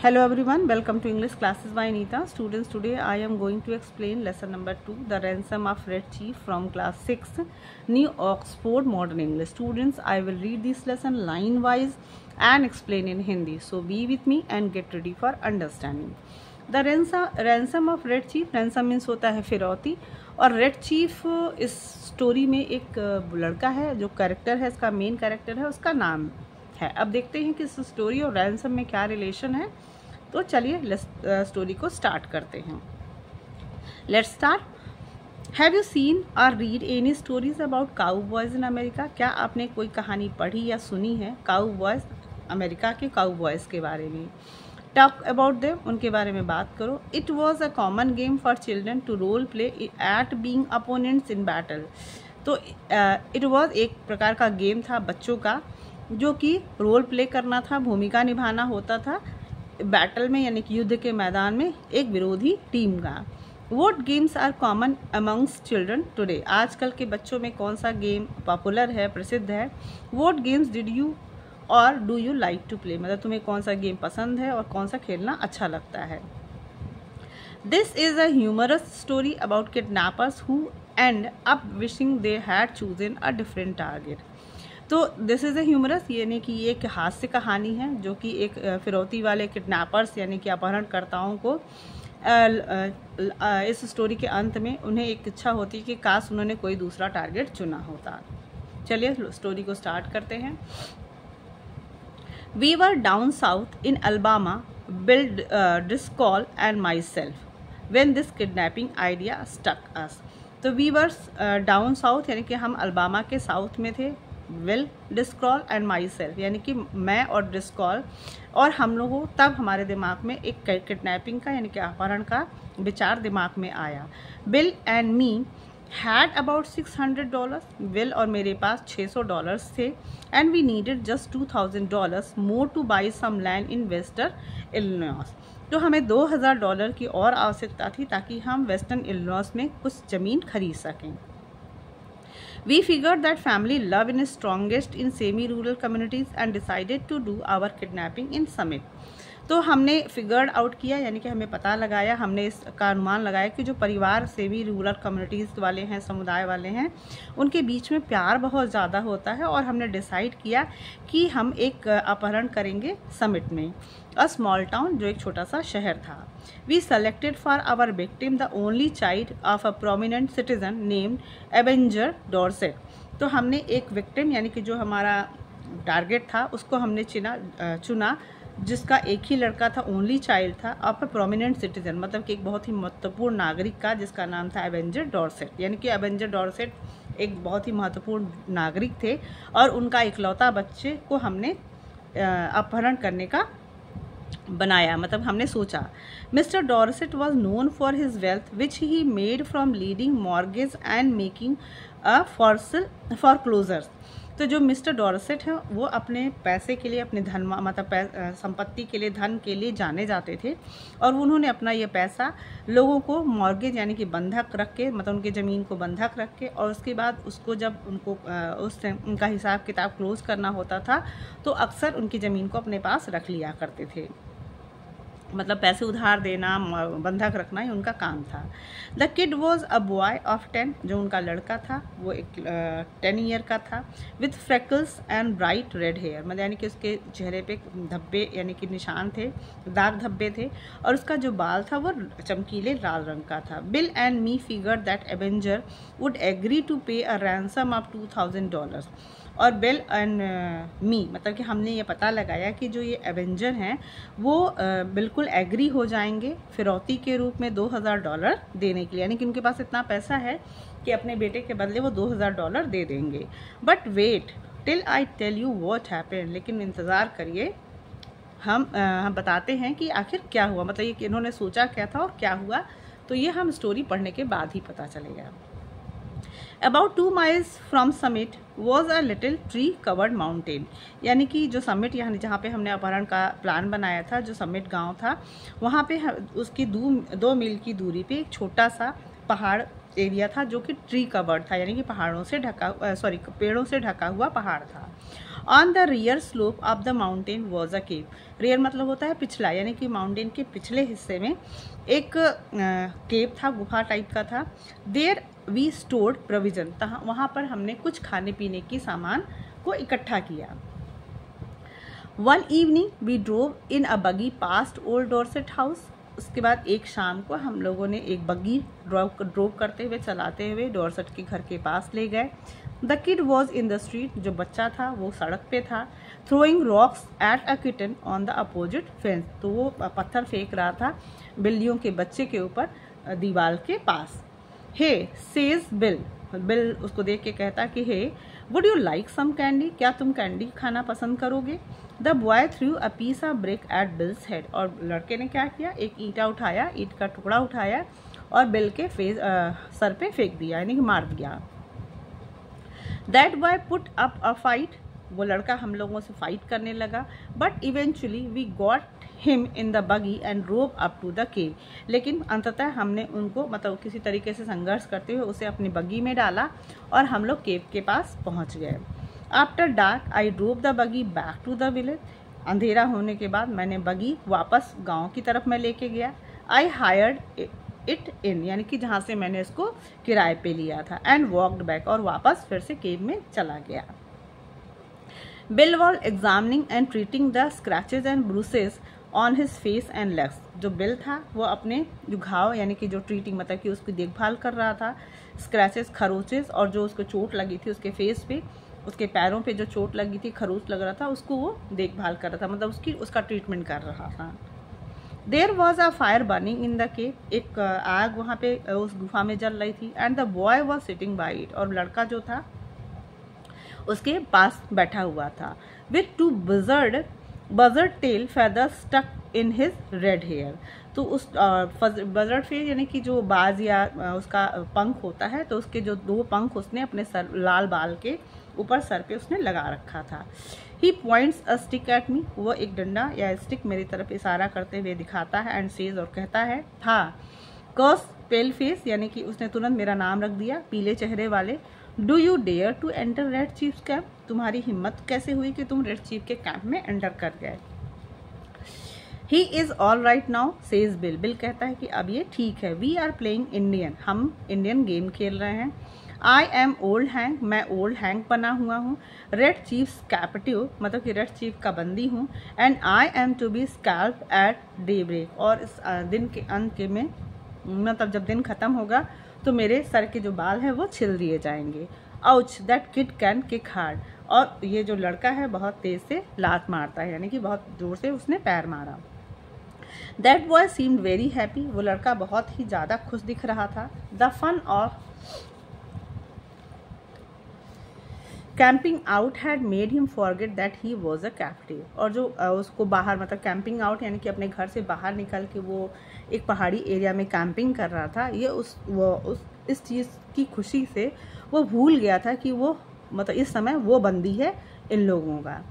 Hello everyone, welcome to English classes by Anita. Students, today I am going to explain lesson number 2, The Ransom of Red Chief from class 6, New Oxford Modern English. Students, I will read this lesson line wise and explain in Hindi. So be with me and get ready for understanding. The ransom of Red Chief, ransom means होता है फिरौती, और red chief इस story में एक लड़का है जो कैरेक्टर है, इसका मेन कैरेक्टर है, उसका नाम है। अब देखते हैं कि इस स्टोरी और रैंसम में क्या रिलेशन है। तो चलिए स्टोरी को स्टार्ट करते हैं। Let's start. Have you seen or read any stories about cowboys in America? क्या आपने कोई कहानी पढ़ी या सुनी है काउ बॉयज़, अमेरिका के काउ बॉयज़ के बारे में? टॉक अबाउट देम, उनके बारे में बात करो। It was a common game for children to role play at being opponents in battle. तो इट वॉज एक प्रकार का गेम था बच्चों का, जो कि रोल प्ले करना था, भूमिका निभाना होता था बैटल में, यानी कि युद्ध के मैदान में एक विरोधी टीम का। What games are common amongst children today? आजकल के बच्चों में कौन सा गेम पॉपुलर है, प्रसिद्ध है? What games did you or do you like to play? मतलब तुम्हें कौन सा गेम पसंद है और कौन सा खेलना अच्छा लगता है। This is a humorous story about kidnappers who end up wishing they had chosen a different target. तो दिस इज़ ए ह्यूमरस, यानी कि ये एक हास्य कहानी है जो कि एक फिरौती वाले किडनैपर्स यानी कि अपहरणकर्ताओं को इस स्टोरी के अंत में उन्हें एक इच्छा होती है कि काश उन्होंने कोई दूसरा टारगेट चुना होता। चलिए स्टोरी को स्टार्ट करते हैं। We were down south in Alabama, Bill Driscoll and myself when this kidnapping idea stuck us. तो वी वर डाउन साउथ यानी कि हम अल्बामा के साउथ में थे। विल डिस्क्रॉल एंड माई सेल्फ यानी कि मैं और डिस्कॉल और हम लोगों, तब हमारे दिमाग में एक किडनैपिंग का यानी कि अपहरण का विचार दिमाग में आया। Bill and me had about $600। Bill और मेरे पास $600 थे। And we needed just $2000 more to buy some land in western Illinois. तो हमें $2000 की और आवश्यकता थी ताकि हम वेस्टर्न इलिनॉइस में कुछ ज़मीन खरीद सकें। We figured that family love is strongest in semi-rural communities and decided to do our kidnapping in Summit. तो हमने फिगर्ड आउट किया, यानी कि हमें पता लगाया, हमने इसका अनुमान लगाया कि जो परिवार सेमी रूरल कम्युनिटीज़ वाले हैं, समुदाय वाले हैं, उनके बीच में प्यार बहुत ज़्यादा होता है। और हमने डिसाइड किया कि हम एक अपहरण करेंगे समिट में, अ स्मॉल टाउन, जो एक छोटा सा शहर था। We selected for our victim the only child of a prominent citizen named Avenger Dorset. तो हमने एक विक्टिम यानी कि जो हमारा टारगेट था उसको हमने चुना जिसका एक ही लड़का था, ओनली चाइल्ड था, ऑफ अ प्रोमिनेंट सिटीजन, मतलब कि एक बहुत ही महत्वपूर्ण नागरिक का, जिसका नाम था एवेंजर डॉर्सेट। यानी कि एवेंजर डॉर्सेट एक बहुत ही महत्वपूर्ण नागरिक थे और उनका इकलौता बच्चे को हमने अपहरण करने का बनाया, मतलब हमने सोचा। Mister Dorset was known for his wealth which he made from leading mortgage and making a foreclosures. तो जो मिस्टर डॉर्सेट हैं वो अपने पैसे के लिए, अपने धन, मतलब संपत्ति के लिए, धन के लिए जाने जाते थे। और उन्होंने अपना ये पैसा लोगों को मॉर्गेज यानी कि बंधक रख के, मतलब उनकी ज़मीन को बंधक रख के, और उसके बाद उसको जब उनको उनका हिसाब किताब क्लोज करना होता था तो अक्सर उनकी ज़मीन को अपने पास रख लिया करते थे। मतलब पैसे उधार देना, बंधक रखना ही उनका काम था। The kid was a boy of 10, जो उनका लड़का था वो एक 10 ईयर का था, with freckles and bright red hair, मतलब यानी कि उसके चेहरे पे धब्बे यानी कि निशान थे, दाग धब्बे थे, और उसका जो बाल था वो चमकीले लाल रंग का था। Bill and me figure that Avenger would agree to pay a ransom of $2000। और बिल एंड मी, मतलब कि हमने ये पता लगाया कि जो ये एवेंजर हैं वो बिल्कुल एग्री हो जाएंगे फिरौती के रूप में $2000 देने के लिए, यानी कि उनके पास इतना पैसा है कि अपने बेटे के बदले वो $2000 दे देंगे। But wait till I tell you what happened, लेकिन इंतज़ार करिए, हम बताते हैं कि आखिर क्या हुआ, मतलब ये कि इन्होंने सोचा क्या था और क्या हुआ, तो ये हम स्टोरी पढ़ने के बाद ही पता चलेगा। About 2 miles from Summit was a little tree covered mountain, यानी कि जो समिट यहाँ जहाँ पे हमने अपहरण का प्लान बनाया था, जो समिट गांव था, वहाँ पे उसकी 2 मील की दूरी पे एक छोटा सा पहाड़ एरिया था जो कि ट्री कवर्ड था, यानी कि पेड़ों से ढका हुआ पहाड़ था। On the rear slope of the mountain was a cave. Rear मतलब होता है पिछला, यानी कि माउंटेन के पिछले हिस्से में एक केव था, गुफा टाइप का था। देयर वी स्टोर्ड प्रोविजन, वहाँ पर हमने कुछ खाने पीने की सामान को इकट्ठा किया। वन इवनिंग वी ड्रोव इन अ बगी पास्ट ओल्ड डॉर्सेट हाउस। उसके बाद एक शाम को हम लोगों ने एक बग्गी ड्रोव करते हुए, चलाते हुए डॉर्सेट के घर के पास ले गए। The kid was in the street, जो बच्चा था वो सड़क पे था। Throwing rocks at a kitten on the opposite fence, तो वो पत्थर फेंक रहा था बिल्लियों के बच्चे के ऊपर दीवार के पास। हे सेज बिल, बिल उसको देख के कहता कि hey would you like some candy, क्या तुम कैंडी खाना पसंद करोगे। The boy threw a piece of brick at Bill's head, और लड़के ने क्या किया, एक ईंटा उठाया, ईंट का टुकड़ा उठाया और बिल के सर पे फेंक दिया, यानी कि मार दिया। That boy put up a fight, वो लड़का हम लोगों से फाइट करने लगा। But eventually we got him in the buggy and drove up to the cave, लेकिन अंततः हमने उनको मतलब किसी तरीके से संघर्ष करते हुए उसे अपनी बगी में डाला और हम लोग केव के पास पहुंच गए। After dark I drove the बगी बैक टू द विलेज, अंधेरा होने के बाद मैंने बगी वापस गांव की तरफ में लेके गया। आई हायर्ड इट इन, यानी कि जहाँ से मैंने इसको किराए पे लिया था। एंड वॉकड बैक, और वापस फिर से केव में चला गया। Bill was examining and treating the scratches and bruises on his face and legs, जो बिल था वो अपने जो घाव, यानी कि जो ट्रीटिंग मतलब कि उसकी देखभाल कर रहा था, स्क्रैचेस खरोचेस, और जो उसको चोट लगी थी उसके फेस पे, उसके पैरों पे जो चोट लगी थी, खरोच लग रहा था, उसको वो देखभाल कर रहा था, मतलब उसका ट्रीटमेंट कर रहा था। There was a fire burning in the cave, एक आग वहाँ पे उस गुफा में जल रही थी। And the boy was sitting by it, और लड़का जो था उसके पास बैठा हुआ था। With two buzzard tail feathers stuck in his red hair, तो उस बजर्ड फेस यानी कि जो बाज या उसका पंख होता है, तो उसके जो 2 पंख उसने अपने सर लाल बाल के ऊपर सर पे उसने लगा रखा था। He points a stick at me, वो एक डंडा या स्टिक मेरी तरफ इशारा करते हुए दिखाता है। एंड सेज, और कहता है था कर्स पेल फेस, यानी कि उसने तुरंत मेरा नाम रख दिया, पीले चेहरे वाले। Do you dare to enter Red Chief camp, तुम्हारी हिम्मत कैसे हुई कि तुम रेड चीफ के कैंप में एंटर कर गए। He is all right now says Bill, Bill कहता है कि अब ये ठीक है। वी आर प्लेइंग इंडियन, हम इंडियन गेम खेल रहे हैं। आई एम ओल्ड हैंक, मैं ओल्ड हैंक बना हुआ हूँ। रेड चीफ कैप्टिव, मतलब कि रेड चीफ का बंदी हूँ। And I am to be scalp at daybreak, और इस दिन के अंत के में, मतलब जब दिन खत्म होगा तो मेरे सर के जो बाल हैं वो छिल दिए जाएंगे। Ouch that kid can kick hard, और ये जो लड़का है बहुत तेज से लात मारता है, यानी कि बहुत जोर से उसने पैर मारा। That boy seemed very happy, वो लड़का बहुत ही ज़्यादा खुश दिख रहा था। The fun of camping out had made him forget that he was a captive, और जो उसको बाहर मतलब कैंपिंग आउट यानी कि अपने घर से बाहर निकल के वो एक पहाड़ी एरिया में कैंपिंग कर रहा था, ये इस चीज़ की खुशी से वो भूल गया था कि वो मतलब इस समय वो बंदी है इन लोगों का।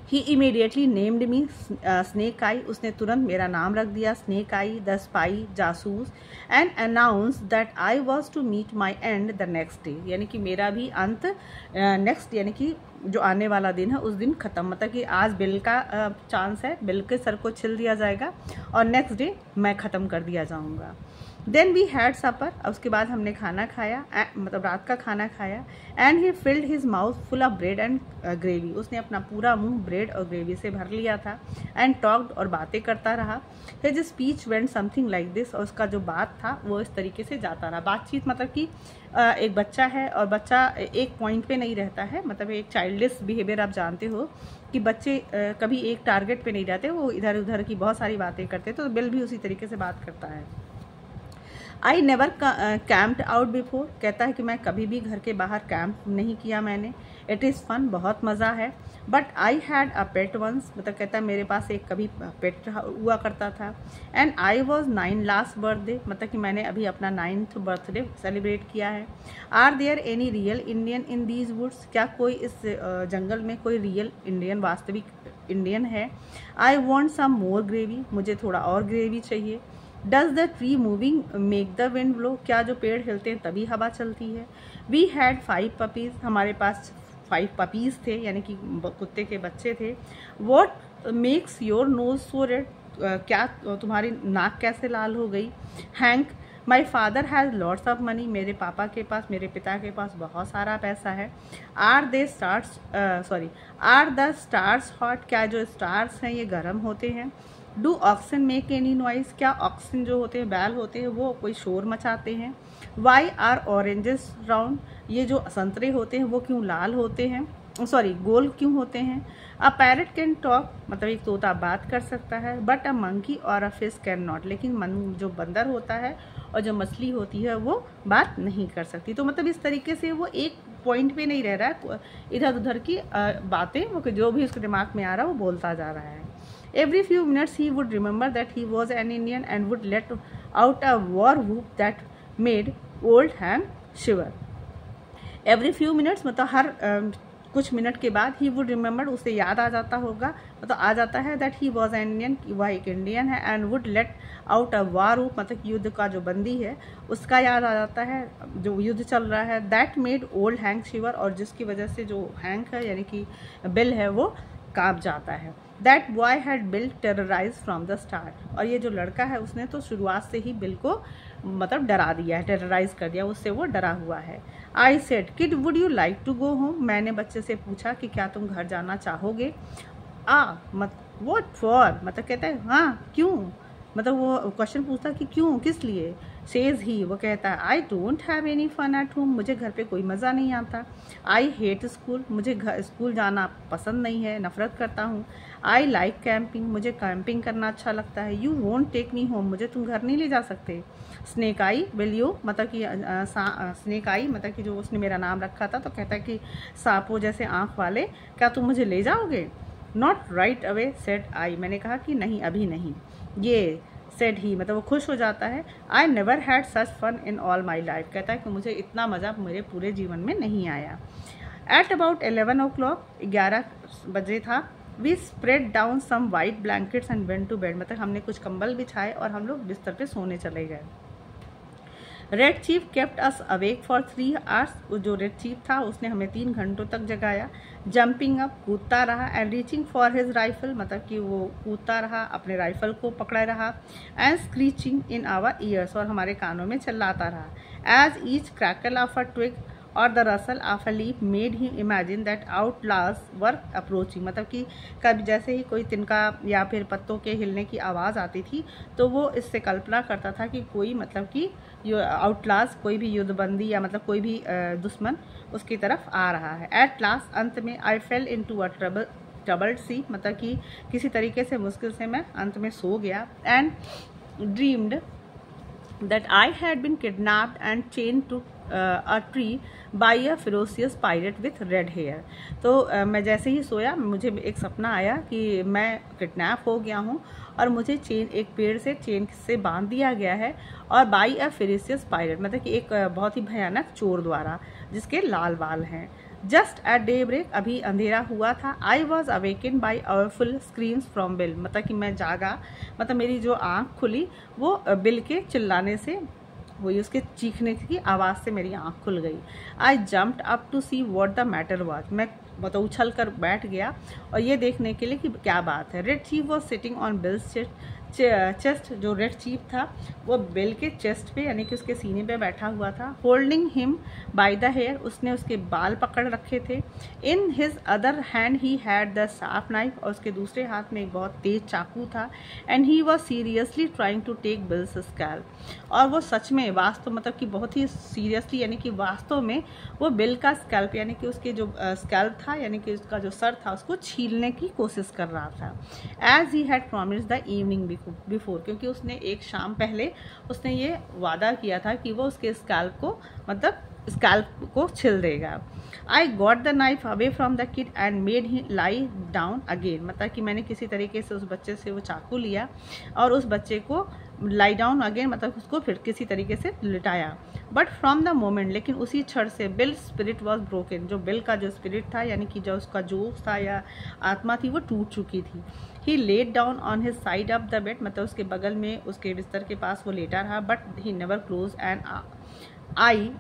He immediately named me Snake Eye, उसने तुरंत मेरा नाम रख दिया स्नेक आई, द स्पाई, जासूस। And announce that I was to meet my end the next day, यानी कि मेरा भी अंत नेक्स्ट यानी कि जो आने वाला दिन है उस दिन ख़त्म, मतलब कि आज बिल का चांस है, बिल के सर को छिल दिया जाएगा और नेक्स्ट डे मैं ख़त्म कर दिया जाऊँगा। देन वी हैड सपर, उसके बाद हमने खाना खाया, मतलब रात का खाना खाया। And he field his mouth full of bread and gravy, उसने अपना पूरा मुंह ब्रेड और ग्रेवी से भर लिया था। एंड टॉक्ड, और बातें करता रहा। His speech went something like this, और उसका जो बात था वो इस तरीके से जाता रहा। बातचीत मतलब कि एक बच्चा है और बच्चा एक पॉइंट पे नहीं रहता है, मतलब एक चाइल्डिश बिहेवियर आप जानते हो कि बच्चे कभी एक टारगेट पे नहीं रहते, वो इधर उधर की बहुत सारी बातें करते, तो बिल भी उसी तरीके से बात करता है। आई नेवर कैम्प्ड आउट बिफोर, कहता है कि मैं कभी भी घर के बाहर कैंप नहीं किया मैंने। इट इज़ फन, बहुत मज़ा है। But I had a pet once, मतलब कहता है मेरे पास एक कभी पेट हुआ करता था। And I was 9 last birthday, मतलब कि मैंने अभी अपना 9th बर्थडे सेलिब्रेट किया है। Are there any real Indian in these woods, क्या कोई इस जंगल में कोई रियल इंडियन, वास्तविक इंडियन है। I want some more gravy, मुझे थोड़ा और ग्रेवी चाहिए। Does the tree moving make the wind blow, क्या जो पेड़ हिलते हैं तभी हवा चलती है। वी हैड 5 पपीज़, हमारे पास 5 पपीज़ थे, यानी कि कुत्ते के बच्चे थे। What makes your nose so red, क्या तुम्हारी नाक कैसे लाल हो गई। Hang, my father has lots of money, मेरे पापा के पास, मेरे पिता के पास बहुत सारा पैसा है। आर द स्टार्स हॉट, क्या जो स्टार्स हैं ये गर्म होते हैं। Do oxen make any noise, क्या ऑक्सन जो होते हैं, बैल होते हैं, वो कोई शोर मचाते हैं। वाई आर ऑरेंजेस राउंड, ये जो संतरे होते हैं वो क्यों लाल होते हैं, गोल क्यों होते हैं। अ पैरट कैन टॉक, मतलब एक तोता बात कर सकता है, बट अ मंकी और अ फिश कैन नॉट, लेकिन जो बंदर होता है और जो मछली होती है वो बात नहीं कर सकती। तो मतलब इस तरीके से वो एक पॉइंट पे नहीं रह रहा है, इधर उधर की बातें वो जो भी उसके दिमाग में आ रहा है वो बोलता जा रहा है। Every few minutes he would remember that he was an Indian and would let out a war whoop that made old Ham shiver. Every few minutes मतलब हर कुछ मिनट के बाद he would remember, उसे याद आ जाता होगा, मतलब आ जाता है that he was an Indian, वह एक इंडियन है, and would let out a war whoop, मतलब युद्ध का जो बंदी है उसका याद आ जाता है, जो युद्ध चल रहा है। That made old Hank shiver, और जिसकी वजह से जो हैंक है यानी कि बिल है वो काँप जाता है। That boy had bill terrorise from the start, और ये जो लड़का है उसने तो शुरुआत से ही बिल को मतलब डरा दिया है, टेरराइज कर दिया, उससे वो डरा हुआ है। I said, kid would you like to go home, मैंने बच्चे से पूछा कि क्या तुम घर जाना चाहोगे। व्हाट फॉर, मतलब कहता है हाँ क्यों, मतलब वो क्वेश्चन पूछता कि क्यों, किस लिए। सेज ही, वो कहता है I don't have any fun at home, मुझे घर पे कोई मज़ा नहीं आता। आई हेट स्कूल, मुझे स्कूल जाना पसंद नहीं है, नफरत करता हूँ। आई लाइक कैंपिंग, मुझे कैंपिंग करना अच्छा लगता है। You won't take me home, मुझे तुम घर नहीं ले जा सकते। स्नेक आई, विल यू, मतलब कि स्नेक आई मतलब कि जो उसने मेरा नाम रखा था, तो कहता है कि सांपों जैसे आँख वाले, क्या तुम मुझे ले जाओगे। Not right away said I, मैंने कहा कि नहीं अभी नहीं। ये सेड ही, मतलब वो खुश हो जाता है। I never had such fun in all my life, कहता है कि मुझे इतना मज़ा मेरे पूरे जीवन में नहीं आया। एट अबाउट 11 o'clock, 11 बजे था। We spread down some white blankets and went to bed, मतलब हमने कुछ कंबल बिछाए और हम लोग बिस्तर पे सोने चले गए। Red chief kept us awake for 3 hours, जो रेड चीफ था उसने हमें 3 घंटों तक जगाया। जंपिंग अप, कूदता रहा, and reaching for his rifle, मतलब कि वो कूदता रहा, अपने राइफल को पकड़ा रहा। And screeching in our ears, और हमारे कानों में चिल्लाता रहा। As each crackle of a twig or the rustle of a leaf made he imagine that outlaws were approaching, मतलब कि कभी जैसे ही कोई तिनका या फिर पत्तों के हिलने की आवाज़ आती थी तो वो इससे कल्पना करता था कि कोई मतलब कि आउटलाज, कोई भी युद्धबंदी या मतलब कोई भी दुश्मन उसकी तरफ आ रहा है। एट लास्ट, अंत में, I fell into a troubled sea, मतलब कि किसी तरीके से मुश्किल से मैं अंत में सो गया। And dreamed that I had been kidnapped and chained to a tree by a ferocious pirate with red hair. तो मैं जैसे ही सोया मुझे एक सपना आया कि मैं किडनैप हो गया हूँ और मुझे एक पेड़ से चेन से बांध दिया गया है, और बाई अ फेरिसियस पायरेट, मतलब कि एक बहुत ही भयानक चोर द्वारा जिसके लाल बाल हैं। जस्ट एट डे ब्रेक, अभी अंधेरा हुआ था। I was awaken by awful screams from Bill, मतलब कि मैं जागा, मतलब मेरी जो आँख खुली वो बिल के चिल्लाने से हुई, उसके चीखने की आवाज़ से मेरी आँख खुल गई। I jumped up to see what the matter was, मैं मतलब उछल कर बैठ गया और ये देखने के लिए कि क्या बात है। Red chief was sitting on bills chest, जो रेड चीफ था वो बिल के चेस्ट पे यानी कि उसके सीने पे बैठा हुआ था। Holding him by the hair, उसने उसके बाल पकड़ रखे थे। In his other hand he had the sharp knife, और उसके दूसरे हाथ में एक बहुत तेज चाकू था। And he was seriously trying to take Bill's scalp, और वो सच में वास्तव मतलब कि बहुत ही सीरियसली यानी कि वास्तव में वो बिल का स्कैल्प यानी कि उसके जो स्कैल्प था यानी कि उसका जो सर था उसको छीलने की कोशिश कर रहा था। As he had promised the evening before, क्योंकि उसने एक शाम पहले उसने ये वादा किया था कि वो उसके स्कैल्प को मतलब स्कैल्प को छिल देगा। I got the knife away from the kid and made he lie down again, मतलब कि मैंने किसी तरीके से उस बच्चे से वो चाकू लिया और उस बच्चे को लाई डाउन अगेन मतलब उसको फिर किसी तरीके से लिटाया। बट फ्रॉम द मोमेंट, लेकिन उसी क्षण से बिल स्पिरिट वॉज ब्रोकन, जो बिल का जो स्पिरिट था यानी कि जो उसका जोश था या आत्मा थी वो टूट चुकी थी। He laid down on his side of the bed, मतलब उसके बगल में उसके बिस्तर के पास वो लेटा रहा। But he never close an eye,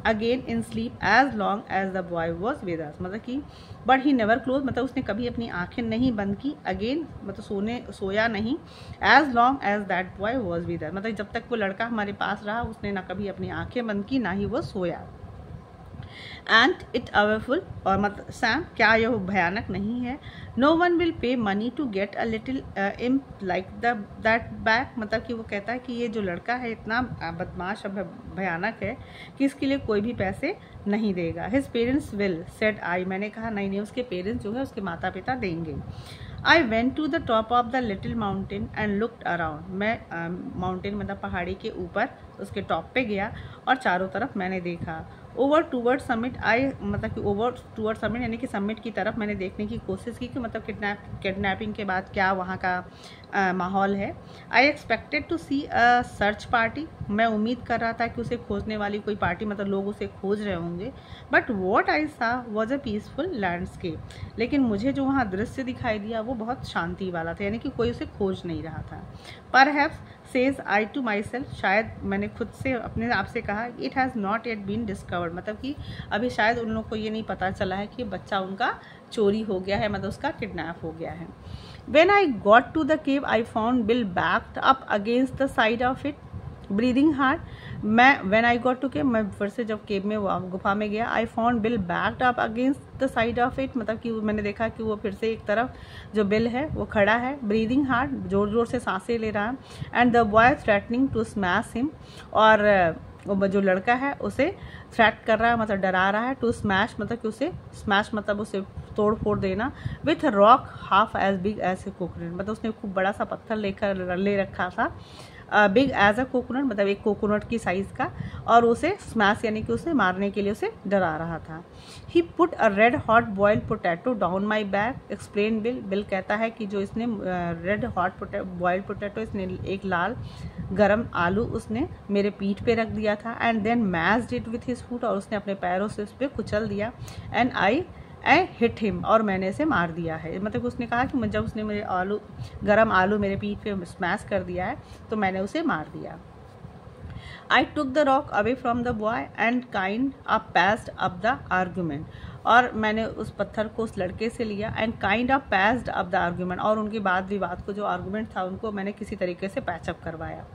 again in sleep as long as the boy was with us, मतलब कि बट ही नेवर क्लोज, मतलब उसने कभी अपनी आंखें नहीं बंद की, अगेन मतलब सोया नहीं, as long as that boy was with us, मतलब जब तक वो लड़का हमारे पास रहा उसने ना कभी अपनी आंखें बंद की ना ही वो सोया। एंड इट अवेफुल, और मतलब सैम क्या यह भयानक नहीं है? No one will pay money to get a little imp like that back, मतलब कि वो कहता है कि ये जो लड़का है इतना बदमाश और भयानक है कि इसके लिए कोई भी पैसे नहीं देगा। His parents will said I, मैंने कहा नहीं उसके पेरेंट्स जो है उसके माता पिता देंगे। I went to the top of the little mountain and looked around, मैं माउंटेन मतलब पहाड़ी के ऊपर उसके टॉप पे गया और चारों तरफ मैंने देखा। ओवर टूवर्ड समिट आई, मतलब कि ओवर टूवर्ड समिट यानी कि समिट की तरफ मैंने देखने की कोशिश की कि मतलब किडनैपिंग के बाद क्या वहाँ का माहौल है। I expected to see a search party, मैं उम्मीद कर रहा था कि उसे खोजने वाली कोई पार्टी, मतलब लोग उसे खोज रहे होंगे। बट वॉट आई सा वॉज अ पीसफुल लैंडस्केप, लेकिन मुझे जो वहाँ दृश्य दिखाई दिया वो बहुत शांति वाला था, यानी कि कोई उसे खोज नहीं रहा था। Perhaps says I to myself, शायद मैंने खुद से अपने आप से कहा, it has not yet been discovered, मतलब कि अभी शायद उन लोगों को ये नहीं पता चला है कि बच्चा उनका चोरी हो गया है, मतलब उसका किडनैप हो गया है। When I got to the cave I found Bill backed up against the side of it breathing hard, मैं when I got to cave, मैं फिर से जब केव में गुफा में गया, I found Bill backed up against the side of it, मतलब कि मैंने देखा कि वो फिर से एक तरफ जो बिल है वो खड़ा है, ब्रीदिंग हार्ड, जोर जोर से सांसें ले रहा है, and the boy threatening to smash him, और वो जो लड़का है उसे थ्रेट कर रहा है, मतलब डरा रहा है, टू स्मैश मतलब कि उसे स्मैश मतलब उसे तोड़ फोड़ देना, with rock half as big as a coconut, मतलब उसने खूब बड़ा सा पत्थर ले रखा था, बिग एज अ कोकोनट मतलब एक कोकोनट की साइज़ का, और उसे स्मैश यानी कि उसे मारने के लिए उसे डरा रहा था। He put a red hot boiled potato down my back explain Bill, Bill कहता है कि जो इसने रेड हॉट बॉइल्ड पोटैटो, इसने एक लाल गरम आलू उसने मेरे पीठ पे रख दिया था, and then mashed it with his foot, और उसने अपने पैरों से उस पर कुचल दिया, एंड आई हिट हिम, और मैंने इसे मार दिया है, मतलब उसने कहा कि जब उसने मेरे गरम आलू मेरे पीठ पे स्मैश कर दिया है तो मैंने उसे मार दिया। I took the rock away from the boy and kind of patched up the argument, और मैंने उस पत्थर को उस लड़के से लिया, and kind of patched up the argument, और उनके बाद विवाद को जो आर्गूमेंट था उनको मैंने किसी तरीके से पैचअप करवाया।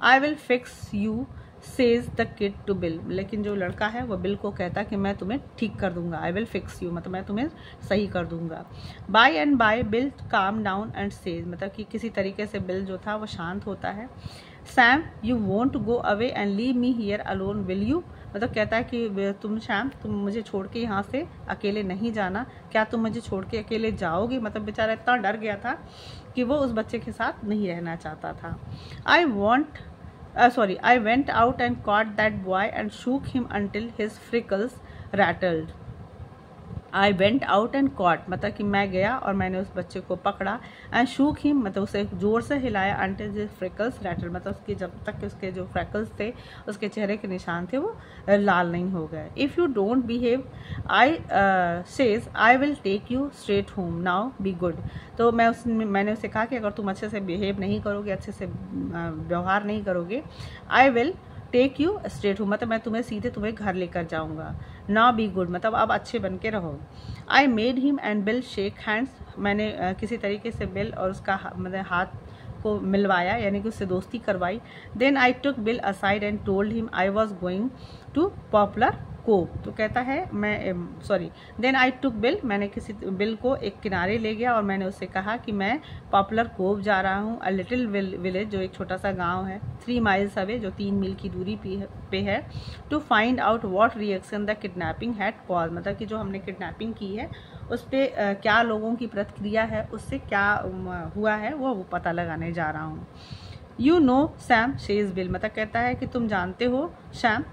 I will fix you says the kid to Bill, लेकिन जो लड़का है वो बिल को कहता है कि मैं तुम्हें ठीक कर दूंगा, आई विल फिक्स यू मतलब मैं तुम्हें सही कर दूंगा। By and by Bill calm down and says, मतलब कि किसी तरीके से बिल जो था वो शांत होता है। Sam you want go away and leave me here alone will you, मतलब कहता है कि तुम शैम तुम मुझे छोड़ के यहाँ से अकेले नहीं जाना, क्या तुम मुझे छोड़ के अकेले जाओगे, मतलब बेचारा इतना डर गया था कि वो उस बच्चे के साथ नहीं रहना चाहता था। I went out and caught that boy and shook him until his freckles rattled. I went out and caught मतलब कि मैं गया और मैंने उस बच्चे को पकड़ा, एंड शूक हिम मतलब उसे जोर से हिलाया, अंटिल हिज फ्रेकल्स रैटल मतलब उसके जब तक उसके जो फ्रेकल्स थे उसके चेहरे के निशान थे वो लाल नहीं हो गए। If you don't behave I says I will take you straight home now be good, तो मैंने उसे कहा कि अगर तुम अच्छे से बिहेव नहीं करोगे, अच्छे से व्यवहार नहीं करोगे, I will take you straight home मतलब मैं तुम्हें घर लेकर जाऊंगा। नाउ बी गुड मतलब अब अच्छे बन के रहो। I made him and bill shake hands, मैंने किसी तरीके से बिल और उसका मतलब हाथ को मिलवाया यानी कि उससे दोस्ती करवाई। Then I took Bill aside and told him I was going to Poplar Cove, तो कहता है देन आई टुक बिल मैंने किसी बिल को एक किनारे ले गया और मैंने उससे कहा कि मैं पॉपुलर कोव जा रहा हूँ, अ लिटिल विलेज जो एक छोटा सा गांव है 3 माइल्स अवे जो 3 मील की दूरी पे है, to find out what reaction the kidnapping had cause मतलब कि जो हमने किडनैपिंग की है उस पर क्या लोगों की प्रतिक्रिया है, उससे क्या हुआ है वो पता लगाने जा रहा हूँ। यू नो सैम शेज बिल मतलब कहता है कि तुम जानते हो sham,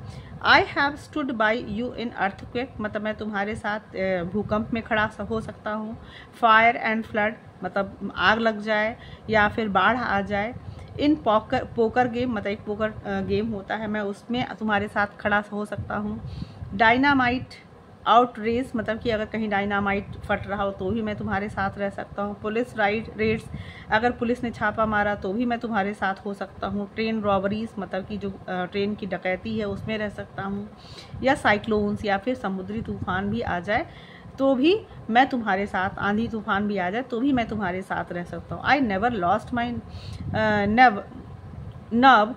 I have stood by you in earthquake मतलब मैं तुम्हारे साथ भूकंप में खड़ा हो सकता हूँ, फायर एंड फ्लड मतलब आग लग जाए या फिर बाढ़ आ जाए, इन पोकर गेम मतलब एक पोकर गेम होता है मैं उसमें तुम्हारे साथ खड़ा हो सकता हूँ, डायनामाइट आउटरेज मतलब कि अगर कहीं डायनामाइट फट रहा हो तो भी मैं तुम्हारे साथ रह सकता हूँ। पुलिस रेड्स, अगर पुलिस ने छापा मारा तो भी मैं तुम्हारे साथ हो सकता हूँ। ट्रेन रॉबरीज मतलब कि जो ट्रेन की डकैती है उसमें रह सकता हूँ। या साइक्लोन्स या फिर समुद्री तूफान भी आ जाए तो भी मैं तुम्हारे साथ, आंधी तूफान भी आ जाए तो भी मैं तुम्हारे साथ रह सकता हूँ। I never lost my nerve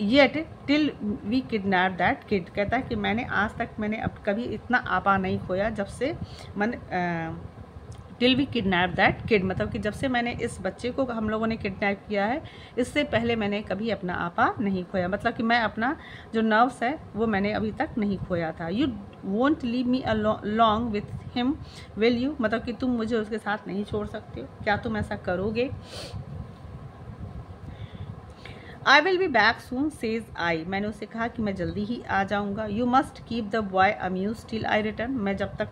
yet till we kidnap that kid. कहता है कि मैंने आज तक अब कभी इतना आपा नहीं खोया जब से till we kidnap that kid मतलब कि जब से मैंने इस बच्चे को हम लोगों ने किडनैप किया है, इससे पहले मैंने कभी अपना आपा नहीं खोया। मतलब कि मैं अपना जो नर्व्स है वो मैंने अभी तक नहीं खोया था। You won't leave me along with him will you मतलब कि तुम मुझे उसके साथ नहीं छोड़ सकते हो, क्या तुम ऐसा करोगे? I will be back soon says I, मैंने उससे कहा कि मैं जल्दी ही आ जाऊंगा। You must keep the boy amuse till I return, मैं जब तक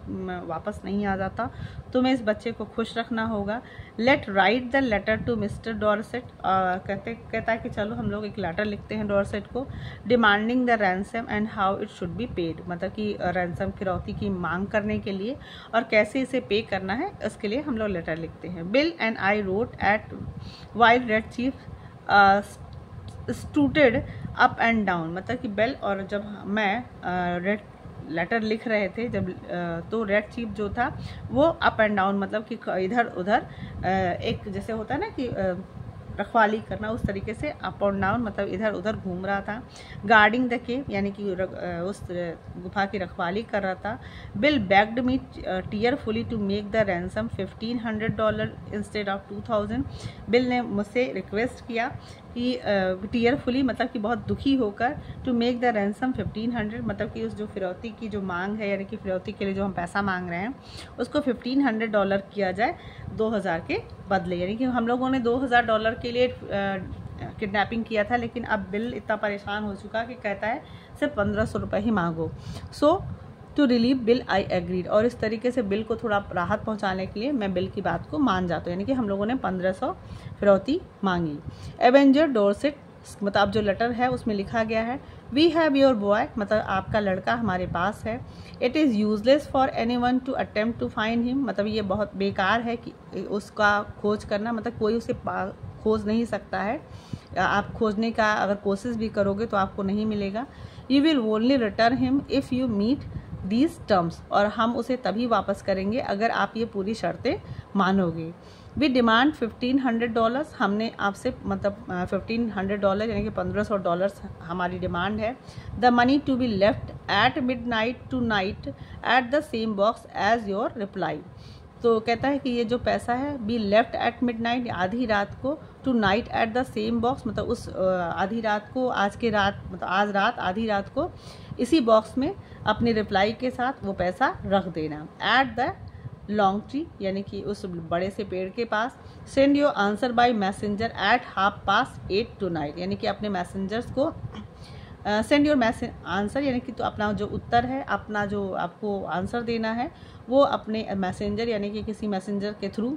वापस नहीं आ जाता तुम्हें इस बच्चे को खुश रखना होगा। Let write the letter to mister Dorset, कहता है कि चलो हम लोग एक लेटर लिखते हैं डॉर्सेट को, demanding the ransom and how it should be paid मतलब कि रैंसम फिरौती की मांग करने के लिए और कैसे इसे पे करना है उसके लिए हम लोग लेटर लिखते हैं। Bill and I wrote it while Red Chief strutted up and down मतलब कि बेल और जब मैं रेड लेटर लिख रहे थे जब तो रेड चीफ जो था वो अप एंड डाउन मतलब कि इधर उधर एक जैसे होता है ना कि रखवाली करना, उस तरीके से अप एंड डाउन मतलब इधर उधर घूम रहा था। गार्डिंग द केव यानी कि उस गुफा की रखवाली कर रहा था। Bill begged me tearfully to make the ransom $1,500 instead of 2,000। Bill ने मुझसे रिक्वेस्ट किया कि टीयरफुली मतलब कि बहुत दुखी होकर टू मेक द रैंसम 1,500 मतलब कि उस जो फिरौती की जो मांग है यानी कि फिरौती के लिए जो हम पैसा मांग रहे हैं उसको $1,500 किया जाए 2,000 के बदले। यानी कि हम लोगों ने $2,000 के लिए किडनैपिंग किया था, लेकिन अब बिल इतना परेशान हो चुका कि कहता है सिर्फ 1,500 रुपये ही मांगो। So to relieve Bill I agreed, और इस तरीके से बिल को थोड़ा राहत पहुंचाने के लिए मैं बिल की बात को मान जाता हूँ। यानी कि हम लोगों ने 1,500 फिरौती मांगी। एवेंजर डॉर्सेट मतलब अब जो लेटर है उसमें लिखा गया है, वी हैव योर बॉय मतलब आपका लड़का हमारे पास है। It is useless for anyone to attempt to find him मतलब ये बहुत बेकार है कि उसका खोज करना, मतलब कोई उसे खोज नहीं सकता है। आप खोजने का अगर कोशिश भी करोगे तो आपको नहीं मिलेगा। You will only return him if you meet these terms, और हम उसे तभी वापस करेंगे अगर आप ये पूरी शर्तें मानोगे। वी डिमांड $1,500, हमने आपसे मतलब $1,500 यानी कि $1,500 हमारी डिमांड है। The money to be left at midnight tonight at the same box as your reply. तो कहता है कि ये जो पैसा है बी लेफ्ट एट मिडनाइट आधी रात को, tonight at the same box मतलब उस आधी रात को आज रात आधी रात को इसी बॉक्स में अपनी रिप्लाई के साथ वो पैसा रख देना। एट द लॉन्ग ट्री यानी कि उस बड़े से पेड़ के पास। Send your answer by messenger at 8:30 tonight यानी कि अपने मैसेंजर्स को सेंड योर आंसर यानी कि तो अपना जो उत्तर है, अपना जो आपको आंसर देना है वो अपने मैसेंजर यानी कि किसी मैसेंजर के थ्रू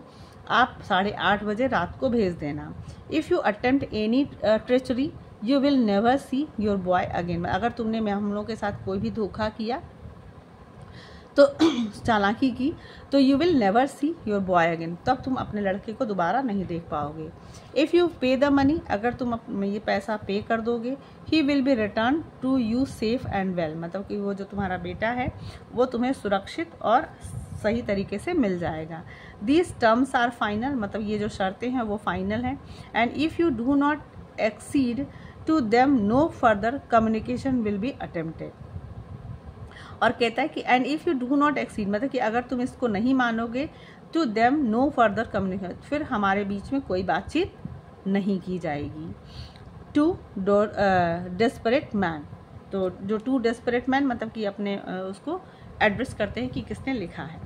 आप 8:30 बजे रात को भेज देना। If you attempt any treachery you will never see your boy again, अगर तुमने हम लोगों के साथ कोई भी धोखा किया तो चालाकी की तो you will never see your boy again, तब तुम अपने लड़के को दोबारा नहीं देख पाओगे। If you pay the money, अगर तुम ये पैसा पे कर दोगे, he will be return to you safe and well, मतलब कि वो जो तुम्हारा बेटा है वो तुम्हें सुरक्षित और सही तरीके से मिल जाएगा। दीज टर्म्स आर फाइनल, मतलब ये जो शर्तें हैं वो फाइनल हैं। And if you do not accede to them no further communication will be attempted. और कहता है कि and if you do not accede मतलब कि अगर तुम इसको नहीं मानोगे to them no further communication, फिर हमारे बीच में कोई बातचीत नहीं की जाएगी। टू डेस्परेट मैन, तो जो टू डेस्परेट मैन मतलब कि अपने उसको एड्रेस करते हैं कि किसने लिखा है।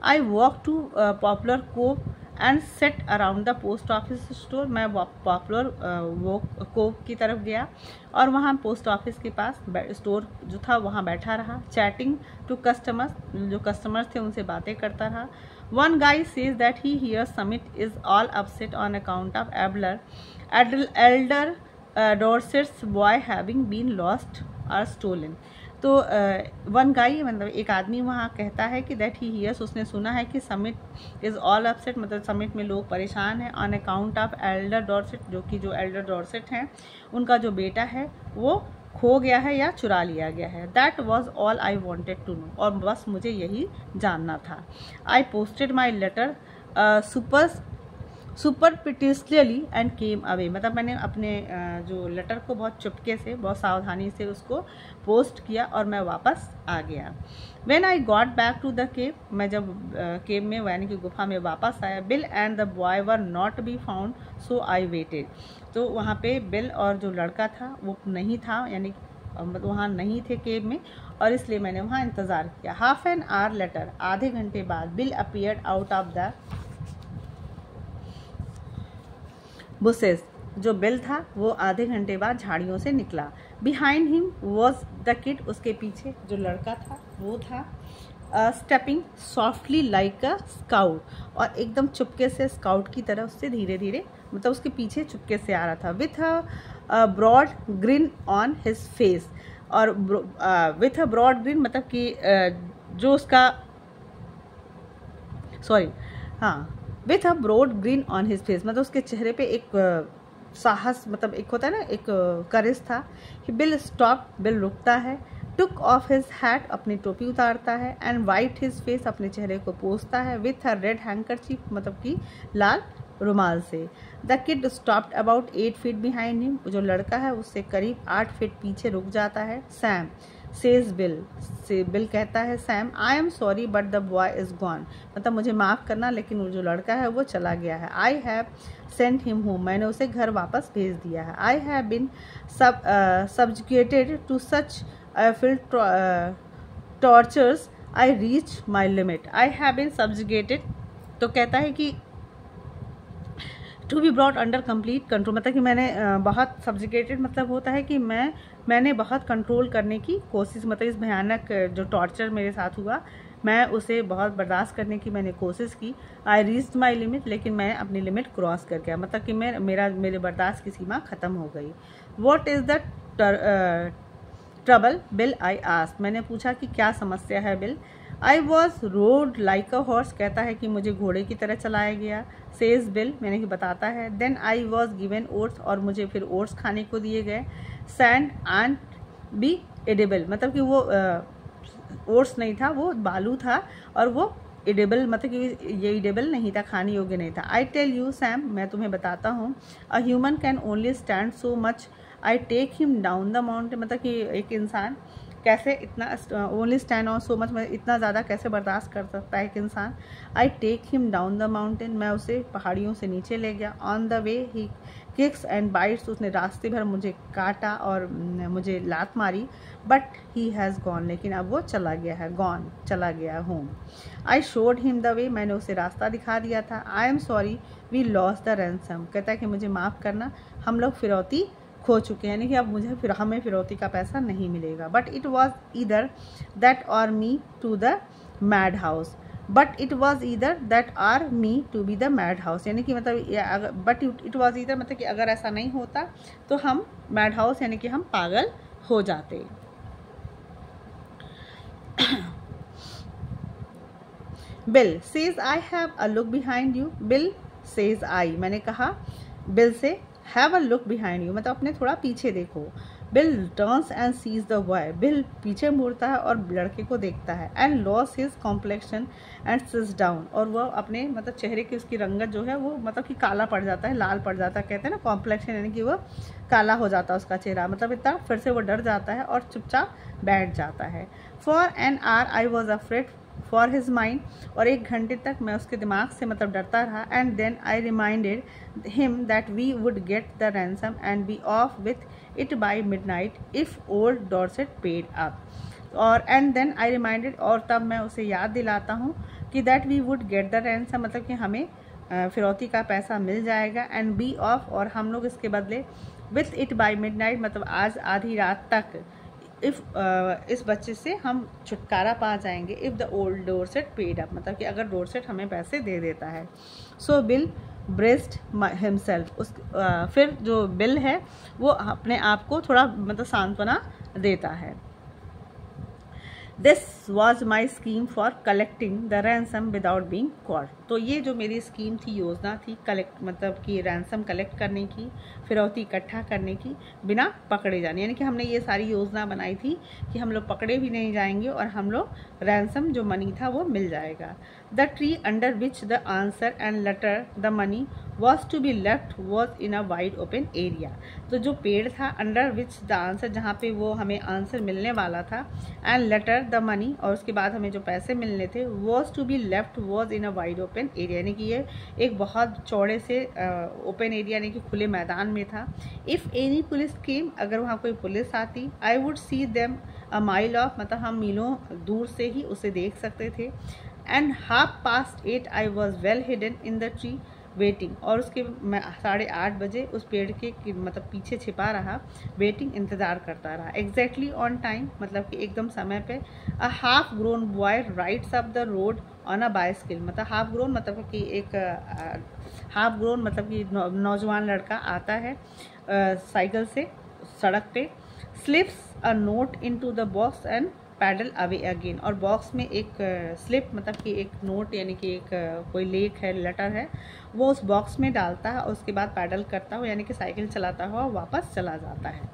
I walk to Poplar Cove and sat around the post office store, मैं पॉपुलर कोव की तरफ गया और वहाँ पोस्ट ऑफिस के पास स्टोर जो था वहाँ बैठा रहा। चैटिंग टू कस्टमर्स, जो कस्टमर्स थे उनसे बातें करता रहा। One guy says that he hears Summit is all upset on account of Elder Dorset's boy having been lost or stolen, तो वन गाई मतलब एक आदमी वहाँ कहता है कि दैट ही हियर्स, उसने सुना है कि समिट इज़ ऑल अपसेट, मतलब समिट में लोग परेशान हैं on account of Elder Dorset, जो एल्डर डॉर्सेट हैं उनका जो बेटा है वो खो गया है या चुरा लिया गया है। That was all I wanted to know, और बस मुझे यही जानना था। I posted my letter surreptitiously and came away, मतलब मैंने अपने जो लेटर को बहुत चुपके से, बहुत सावधानी से उसको पोस्ट किया और मैं वापस आ गया। When I got back to the cave, मैं जब केव में यानी कि गुफा में वापस आया, Bill and the boy were not be found, so I waited. तो वहाँ पे बिल और जो लड़का था वो नहीं था, यानी वहाँ नहीं थे केव में, और इसलिए मैंने वहाँ इंतज़ार किया। हाफ एन आवर लेटर, आधे घंटे बाद, bill appeared out of the buses, जो बिल था वो आधे घंटे बाद झाड़ियों से निकला। Behind him was the kid, उसके पीछे जो लड़का था वो था। स्टेपिंग सॉफ्टली लाइक अ स्काउट, और एकदम चुपके से स्काउट की तरह उससे धीरे धीरे, मतलब उसके पीछे चुपके से आ रहा था। With a broad grin on his face, और विथ अ ब्रॉड ग्रिन मतलब कि जो उसका with a broad grin on his face, मतलब उसके चेहरे पे एक साहस, मतलब एक होता है ना, एक करेज था। कि बिल स्टॉप, बिल रुकता है। टुक ऑफ हिज हैट, अपनी टोपी उतारता है। एंड वाइट हिज फेस, अपने चेहरे को पोंछता है। विथ अ रेड हैंकरचीफ, मतलब कि लाल रुमाल से। The kid stopped about 8 feet behind him, जो लड़का है उससे करीब 8 फीट पीछे रुक जाता है। सैम सेज बिल, से बिल कहता है Sam, I am sorry but the boy is gone, मतलब मुझे माफ़ करना लेकिन वो जो लड़का है वो चला गया है। I have sent him home, मैंने उसे घर वापस भेज दिया है। I have been subjugated to such feel tortures I reach my limit. I have been subjugated, तो कहता है कि to be brought under complete control, मतलब कि मैंने बहुत सब्जुकेटेड मतलब होता है कि मैंने बहुत कंट्रोल करने की कोशिश, मतलब इस भयानक जो टॉर्चर मेरे साथ हुआ मैं उसे बहुत बर्दाश्त करने की मैंने कोशिश की। आई रीच्ड माई लिमिट, लेकिन मैं अपनी लिमिट क्रॉस कर गया, मतलब कि मेरे बर्दाश्त की सीमा ख़त्म हो गई। What is the trouble bill, I asked, मैंने पूछा कि क्या समस्या है bill. I was road like a horse, कहता है कि मुझे घोड़े की तरह चलाया गया। सेज बिल, मैंने कि बताता है। Then I was given oats, और मुझे फिर ओट्स खाने को दिए गए। सैंड एंड बी एडिबल, मतलब कि वो ओट्स नहीं था, वो बालू था, और वो एडिबल मतलब कि ये एडिबल नहीं था, खाने योग्य नहीं था। आई टेल यू सैम, मैं तुम्हें बताता हूँ, a human can only stand so much, I take him down the mountain, मतलब कि एक इंसान कैसे इतना only stand on so much, मतलब इतना ज़्यादा कैसे बर्दाश्त कर सकता है एक इंसान। I take him down the mountain, मैं उसे पहाड़ियों से नीचे ले गया। On the way he kicks and bites, उसने रास्ते भर मुझे काटा और मुझे लात मारी। बट ही हैज़ गॉन, लेकिन अब वो चला गया है, गॉन चला गया home. I showed him the way, मैंने उसे रास्ता दिखा दिया था। I am sorry we loss the ransom, कहता है कि मुझे माफ़ करना, हम लोग फिरौती खो चुके हैं, यानी कि अब हमें फिरौती का पैसा नहीं मिलेगा। But it was either that or me to the madhouse, but it was either that or me to be the madhouse, यानी कि मतलब बट इट वॉज ईदर मतलब कि अगर ऐसा नहीं होता तो हम मैड हाउस यानी कि हम पागल हो जाते। Bill says I have a look behind you, Bill says I, मैंने कहा बिल से have a look behind you, मतलब अपने थोड़ा पीछे देखो। Bill turns and sees the boy, Bill पीछे मुड़ता है और लड़के को देखता है। And loss his complexion and सिज डाउन, और वह अपने मतलब चेहरे की उसकी रंगत जो है वो मतलब कि काला पड़ जाता है, लाल पड़ जाता है, कहते हैं ना कॉम्प्लेक्शन, यानी कि वह काला हो जाता है उसका चेहरा, मतलब इतना फिर से वो डर जाता है और चुपचाप बैठ जाता है। For an hour I was afraid for his mind, और 1 घंटे तक मैं उसके दिमाग से मतलब डरता रहा। And then I reminded him that we would get the ransom and be off with it by midnight if old Dorset paid up, और एंड देन आई रिमाइंडेड, और तब मैं उसे याद दिलाता हूँ कि that we would get the ransom, मतलब कि हमें फिरौती का पैसा मिल जाएगा। एंड बी ऑफ, और हम लोग इसके बदले विथ इट बाई मिडनाइट, मतलब आज आधी रात तक इस बच्चे से हम छुटकारा पा जाएंगे। If the old Dorset paid up, मतलब कि अगर डॉर्सेट हमें पैसे दे देता है। सो बिल ब्रेस्ट हिमसेल्फ, फिर जो बिल है वो अपने आप को थोड़ा मतलब सांत्वना देता है। This was my scheme for collecting the ransom without being caught. तो ये जो मेरी स्कीम थी, योजना थी कलेक्ट मतलब कि रैंसम कलेक्ट करने की, फिरौती इकट्ठा करने की बिना पकड़े जाने, यानी कि हमने ये सारी योजना बनाई थी कि हम लोग पकड़े भी नहीं जाएंगे और हम लोग रैंसम जो मनी था वो मिल जाएगा। The tree under which the answer and later the money was to be left was in a wide open area. तो जो पेड़ था अंडर विच द आंसर, जहाँ पे वो हमें आंसर मिलने वाला था, एंड लेटर द मनी, और उसके बाद हमें जो पैसे मिलने थे, was to be left was in a wide open area, यानी कि ये एक बहुत चौड़े से ओपन एरिया यानी कि खुले मैदान में था। इफ़ एनी पुलिस केम, अगर वहाँ कोई पुलिस आती, I would see them a mile of, मतलब हम मीलों दूर से ही उसे देख सकते थे। And 8:30 I was well hidden in the tree waiting, और उसके मैं 8:30 बजे उस पेड़ के मतलब पीछे छिपा रहा, वेटिंग इंतज़ार करता रहा। एग्जैक्टली ऑन टाइम, मतलब कि एकदम समय पे। A half grown boy rides up the road on a bicycle, मतलब हाफ ग्रोन मतलब कि एक हाफ ग्रोन मतलब कि नौजवान लड़का आता है साइकिल से सड़क पे। Slips a note into the box and pedal away again, और बॉक्स में एक स्लिप मतलब कि एक नोट यानी कि एक कोई लेख है, लेटर है, वो उस बॉक्स में डालता है और उसके बाद पैडल करता हुआ यानी कि साइकिल चलाता हुआ वापस चला जाता है।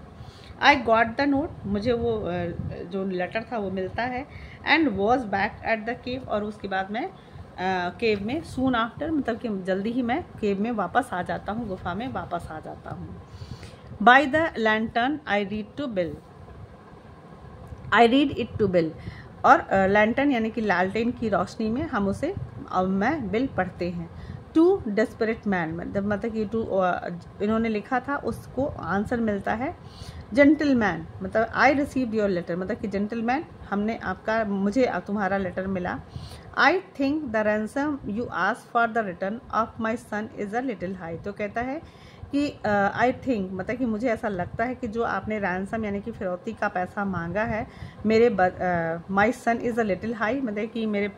आई गॉट द नोट, मुझे वो जो लेटर था वो मिलता है। And was back at the cave, और उसके बाद मैं केव में सून आफ्टर मतलब कि जल्दी ही मैं केव में वापस आ जाता हूँ, गुफा में वापस आ जाता हूँ। By the lantern I read to Bill, I read it to Bill, और लैंटर्न यानी कि लालटेन की रोशनी में हम उसे मैं बिल पढ़ते हैं। टू डेस्परेट मैन, मतलब कि टू इन्होंने लिखा था, उसको आंसर मिलता है जेंटलमैन, मतलब आई रिसीव्ड योर लेटर, मतलब कि जेंटलमैन हमने आपका, मुझे तुम्हारा लेटर मिला। I think the ransom you ask for the return of my son is a little high. तो कहता है कि आई थिंक मतलब कि मुझे ऐसा लगता है कि जो आपने रैंसम यानी कि फिरौती का पैसा मांगा है मेरे माई son is a little high, मतलब कि मेरे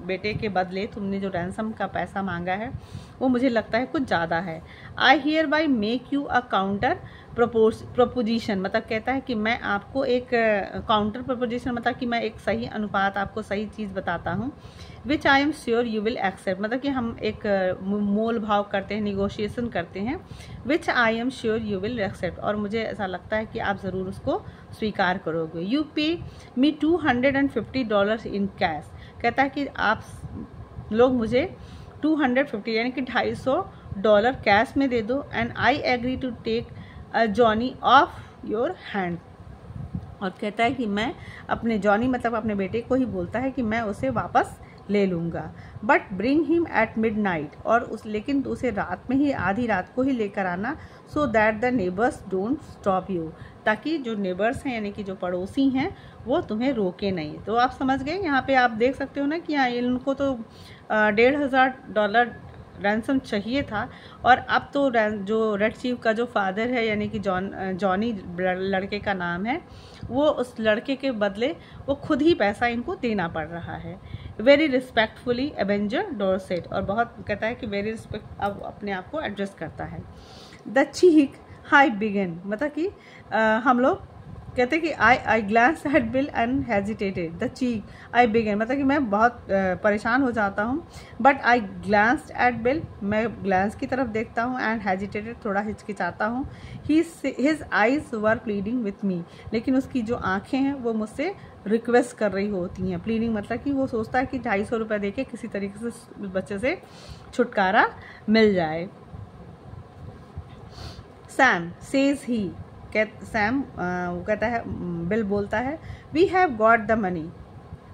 बेटे के बदले तुमने जो रैंसम का पैसा मांगा है वो मुझे लगता है कुछ ज़्यादा है। I hear by make you a counter preposition, मतलब कहता है कि मैं आपको एक काउंटर प्रपोजिशन मतलब कि मैं एक सही अनुपात आपको सही चीज़ बताता हूँ। Which I am sure you will accept, मतलब कि हम एक मोल भाव करते हैं, निगोशिएशन करते हैं। Which I am sure you will accept, और मुझे ऐसा लगता है कि आप ज़रूर उसको स्वीकार करोगे। यू पे मी $250 इन कैश, कहता है कि आप लोग मुझे 250 यानी कि $250 कैश में दे दो। And I agree to take Johnny off your hand, और कहता है कि मैं अपने जॉनी मतलब अपने बेटे को ही बोलता है कि मैं उसे वापस ले लूँगा। But bring him at midnight, और लेकिन उसे रात में ही, आधी रात को ही लेकर आना। So that the neighbours don't stop you, ताकि जो नेबर्स हैं यानी कि जो पड़ोसी हैं वो तुम्हें रोके नहीं। तो आप समझ गए, यहाँ पे आप देख सकते हो ना कि हाँ इनको तो $1,500 रैंसम चाहिए था, और अब तो जो रेड चीफ का जो फादर है यानी कि जॉनी लड़के का नाम है, वो उस लड़के के बदले वो खुद ही पैसा इनको देना पड़ रहा है। वेरी रिस्पेक्टफुली एवेंजर डॉर्सेट, और बहुत कहता है कि वेरी रिस्पेक्ट, अब अपने आप को एड्रेस करता है। द चीक आई बिगिन, मतलब कि हम लोग कहते हैं कि I glance at Bill and hesitated. The cheek I begin, मतलब कि मैं बहुत परेशान हो जाता हूँ। But I glance at Bill, मैं ग्लांस की तरफ देखता हूँ। एंड हेजिटेटेड, थोड़ा हिचकिचाता हूँ। His eyes were pleading with me, लेकिन उसकी जो आँखें हैं वो मुझसे रिक्वेस्ट कर रही होती हैं। प्लीडिंग मतलब कि वो सोचता है कि $250 दे के किसी तरीके से बच्चे से छुटकारा मिल जाए। सैम सेज ही, सैम वो कहता है, बिल बोलता है, we have got the money,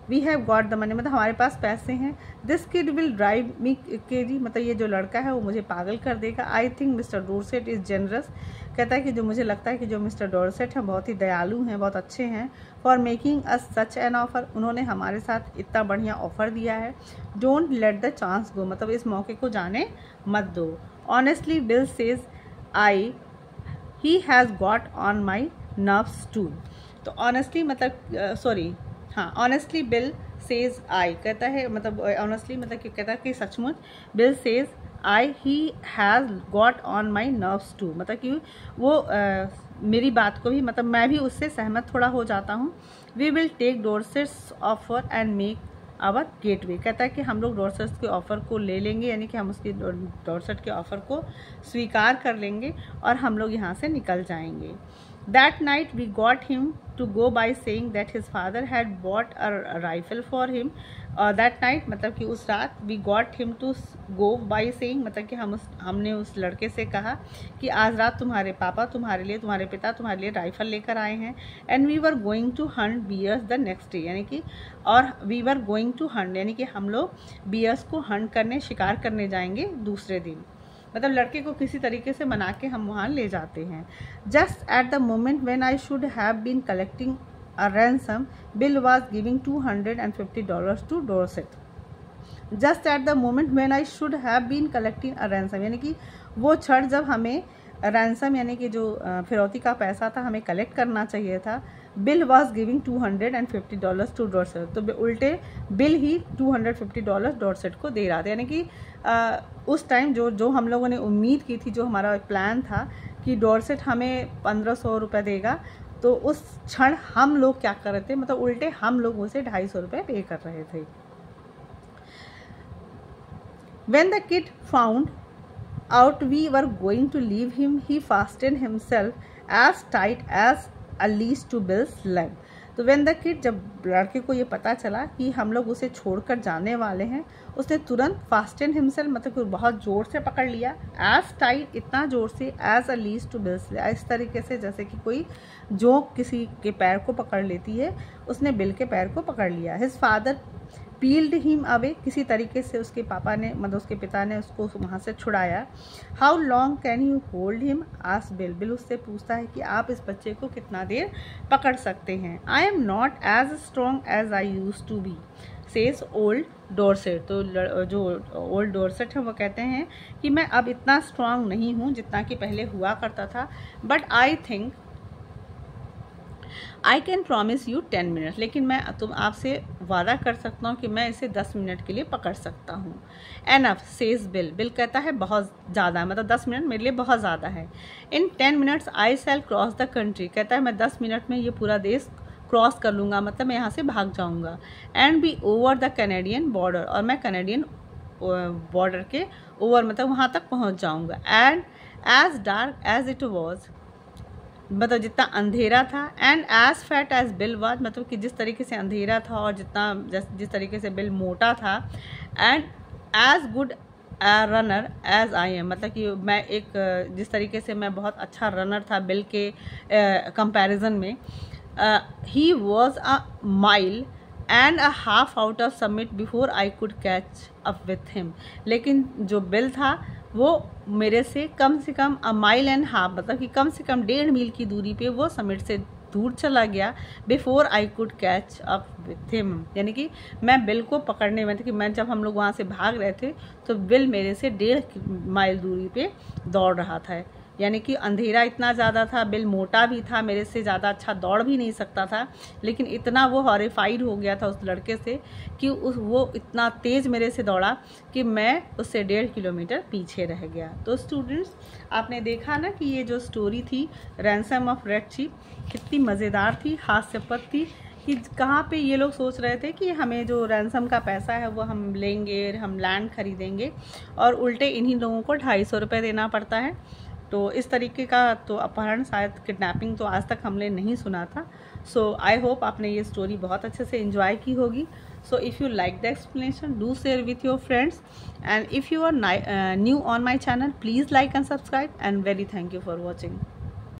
we have got the money, मतलब हमारे पास पैसे हैं। This kid will drive me crazy, मतलब ये जो लड़का है वो मुझे पागल कर देगा। I think mister Dorset is generous, कहता है कि जो मुझे लगता है कि जो मिस्टर डॉर्सेट हैं बहुत ही दयालु हैं, बहुत अच्छे हैं। For making us such an offer, उन्होंने हमारे साथ इतना बढ़िया ऑफर दिया है। Don't let the chance go, मतलब इस मौके को जाने मत दो। Honestly Bill says I he has got on my nerves too, तो ऑनेस्टली मतलब हाँ ऑनेस्टली बिल सेज आई, कहता है मतलब ऑनेस्टली मतलब कि कहता है कि सचमुच। Bill says he has got on my nerves too, मतलब कि वो मेरी बात को भी, मतलब मैं भी उससे सहमत थोड़ा हो जाता हूँ। We will take Dorset's offer and make our getaway, कहता है कि हम लोग डॉर्सेट के ऑफ़र को ले लेंगे, यानी कि हम उसकी डॉर्सेट के ऑफ़र को स्वीकार कर लेंगे और हम लोग यहाँ से निकल जाएंगे। That night we got him to go by saying that his father had bought a rifle for him. That night मतलब कि उस रात we got him to go by saying, मतलब कि हमने उस लड़के से कहा कि आज रात तुम्हारे पापा तुम्हारे पिता तुम्हारे लिए राइफल लेकर आए हैं। And we were going to hunt bears the next day, यानी कि और we were going to hunt यानी कि हम लोग bears को hunt करने, शिकार करने जाएंगे दूसरे दिन। मतलब लड़के को किसी तरीके से मना के हम वहाँ ले जाते हैं। Just at the moment when I should have been collecting a ransom, Bill was giving $250 to Dorset. Just at the moment when I should have been collecting a ransom, यानी कि वो क्षण जब हमें रैंसम यानी कि जो फिरौती का पैसा था हमें कलेक्ट करना चाहिए था, Bill was giving $250 to Dorset, तो उल्टे बिल ही $250 डॉर्सेट को दे रहा था। यानी कि उस टाइम जो हम लोगों ने उम्मीद की थी, जो हमारा प्लान था कि डॉर्सेट हमें 1500 रुपये देगा, तो उस क्षण हम लोग क्या कर रहे थे, मतलब उल्टे हम लोग उसे 250 रुपये पे कर रहे थे। When the kid found out we were going to leave him, he fastened himself as tight as a leash to Bill's leg. तो when the kid, जब लड़के को ये पता चला कि हम लोग उसे छोड़कर जाने वाले हैं, उसने तुरंत fastened himself मतलब कि बहुत ज़ोर से पकड़ लिया, as tight इतना ज़ोर से, as a leash to Bill's leg, इस तरीके से जैसे कि कोई जोंक किसी के पैर को पकड़ लेती है, उसने बिल के पैर को पकड़ लिया। His father peeled him away, किसी तरीके से उसके पापा ने, मतलब उसके पिता ने उसको वहाँ से छुड़ाया। How long can you hold him, ask bill, bill उससे पूछता है कि आप इस बच्चे को कितना देर पकड़ सकते हैं। I am not as strong as I use to be, says old Dorset. तो जो ओल्ड डॉर्सेट है वो कहते हैं कि मैं अब इतना स्ट्रॉन्ग नहीं हूँ जितना कि पहले हुआ करता था, but I think I can promise you 10 minute, लेकिन मैं आपसे वादा कर सकता हूँ कि मैं इसे 10 मिनट के लिए पकड़ सकता हूँ। एनफ, सेज बिल, बिल कहता है बहुत ज़्यादा है, मतलब 10 मिनट मेरे लिए बहुत ज़्यादा है। In 10 minutes I shall cross the country, कहता है मैं 10 मिनट में ये पूरा देश क्रॉस कर लूँगा, मतलब मैं यहाँ से भाग जाऊँगा। And be over the Canadian border, और मैं कैनेडियन बॉर्डर के ओवर मतलब वहाँ तक पहुँच जाऊँगा। And as dark as it was, मतलब जितना अंधेरा था, and as fat as Bill was, मतलब कि जिस तरीके से अंधेरा था और जिस तरीके से बिल मोटा था। And as good runner as I am, मतलब कि मैं एक जिस तरीके से मैं बहुत अच्छा रनर था बिल के कंपैरिजन में। ही was a mile and a half out of summit before I could catch up with him, लेकिन जो बिल था वो मेरे से कम अ माइल एंड हाफ, मतलब कि कम से कम 1.5 मील की दूरी पे वो समिट से दूर चला गया। Before I could catch up with him, यानी कि मैं बिल को पकड़ने में था, कि मैं जब हम लोग वहाँ से भाग रहे थे तो बिल मेरे से 1.5 माइल दूरी पे दौड़ रहा था। यानी कि अंधेरा इतना ज़्यादा था, बिल मोटा भी था, मेरे से ज़्यादा अच्छा दौड़ भी नहीं सकता था, लेकिन इतना वो हॉरिफाइड हो गया था उस लड़के से कि वो इतना तेज़ मेरे से दौड़ा कि मैं उससे 1.5 किलोमीटर पीछे रह गया। तो स्टूडेंट्स, आपने देखा ना कि ये जो स्टोरी थी रैंसम ऑफ रेड शीप कितनी मज़ेदार थी, हास्यपद थी, कि कहाँ पे ये लोग सोच रहे थे कि हमें जो रैंसम का पैसा है वो हम लेंगे, हम लैंड खरीदेंगे, और उल्टे इन्हीं लोगों को 250 रुपये देना पड़ता है। तो इस तरीके का तो अपहरण, शायद किडनैपिंग तो आज तक हमने नहीं सुना था। सो आई होप आपने ये स्टोरी बहुत अच्छे से एंजॉय की होगी। So if you like the explanation, do share with your friends, and if you are new on my channel, please like and subscribe, and very thank you for watching.